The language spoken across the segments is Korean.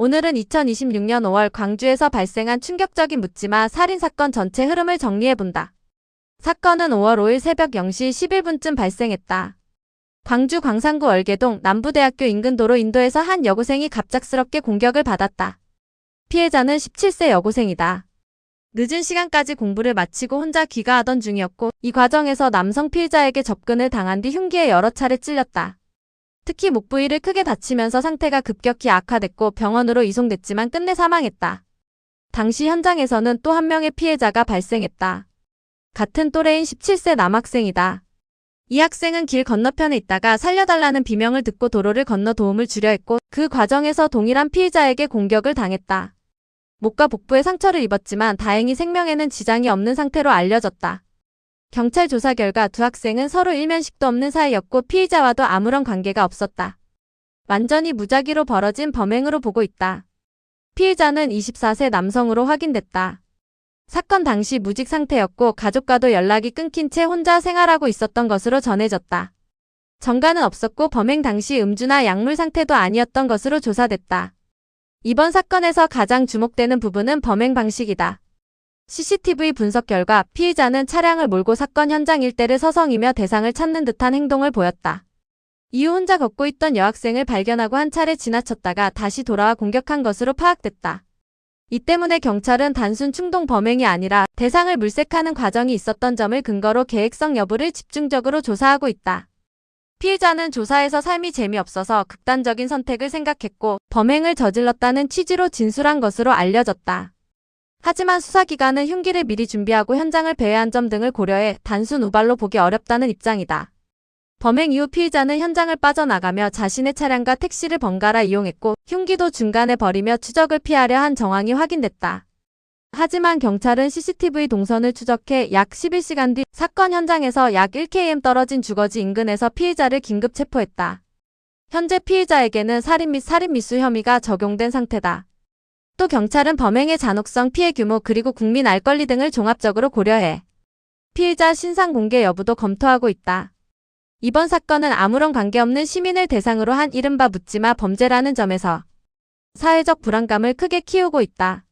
오늘은 2026년 5월 광주에서 발생한 충격적인 묻지마 살인사건 전체 흐름을 정리해본다. 사건은 5월 5일 새벽 0시 11분쯤 발생했다. 광주 광산구 월계동 남부대학교 인근 도로 인도에서 한 여고생이 갑작스럽게 공격을 받았다. 피해자는 17세 여고생이다. 늦은 시간까지 공부를 마치고 혼자 귀가하던 중이었고 이 과정에서 남성 피해자에게 접근을 당한 뒤 흉기에 여러 차례 찔렸다. 특히 목 부위를 크게 다치면서 상태가 급격히 악화됐고 병원으로 이송됐지만 끝내 사망했다. 당시 현장에서는 또 한 명의 피해자가 발생했다. 같은 또래인 17세 남학생이다. 이 학생은 길 건너편에 있다가 살려달라는 비명을 듣고 도로를 건너 도움을 주려 했고 그 과정에서 동일한 피해자에게 공격을 당했다. 목과 복부에 상처를 입었지만 다행히 생명에는 지장이 없는 상태로 알려졌다. 경찰 조사 결과 두 학생은 서로 일면식도 없는 사이였고 피의자와도 아무런 관계가 없었다. 완전히 무작위로 벌어진 범행으로 보고 있다. 피해자는 24세 남성으로 확인됐다. 사건 당시 무직 상태였고 가족과도 연락이 끊긴 채 혼자 생활하고 있었던 것으로 전해졌다. 전과는 없었고 범행 당시 음주나 약물 상태도 아니었던 것으로 조사됐다. 이번 사건에서 가장 주목되는 부분은 범행 방식이다. CCTV 분석 결과 피의자는 차량을 몰고 사건 현장 일대를 서성이며 대상을 찾는 듯한 행동을 보였다. 이후 혼자 걷고 있던 여학생을 발견하고 한 차례 지나쳤다가 다시 돌아와 공격한 것으로 파악됐다. 이 때문에 경찰은 단순 충동 범행이 아니라 대상을 물색하는 과정이 있었던 점을 근거로 계획성 여부를 집중적으로 조사하고 있다. 피해자는 조사에서 삶이 재미없어서 극단적인 선택을 생각했고 범행을 저질렀다는 취지로 진술한 것으로 알려졌다. 하지만 수사기관은 흉기를 미리 준비하고 현장을 배회한 점 등을 고려해 단순 우발로 보기 어렵다는 입장이다. 범행 이후 피의자는 현장을 빠져나가며 자신의 차량과 택시를 번갈아 이용했고 흉기도 중간에 버리며 추적을 피하려 한 정황이 확인됐다. 하지만 경찰은 CCTV 동선을 추적해 약 11시간 뒤 사건 현장에서 약 1km 떨어진 주거지 인근에서 피의자를 긴급 체포했다. 현재 피의자에게는 살인 및 살인미수 혐의가 적용된 상태다. 또 경찰은 범행의 잔혹성, 피해 규모 그리고 국민 알 권리 등을 종합적으로 고려해 피의자 신상 공개 여부도 검토하고 있다. 이번 사건은 아무런 관계없는 시민을 대상으로 한 이른바 묻지마 범죄라는 점에서 사회적 불안감을 크게 키우고 있다.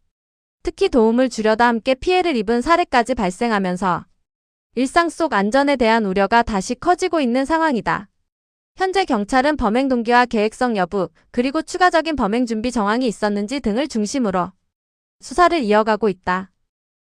특히 도움을 주려다 함께 피해를 입은 사례까지 발생하면서 일상 속 안전에 대한 우려가 다시 커지고 있는 상황이다. 현재 경찰은 범행 동기와 계획성 여부, 그리고 추가적인 범행 준비 정황이 있었는지 등을 중심으로 수사를 이어가고 있다.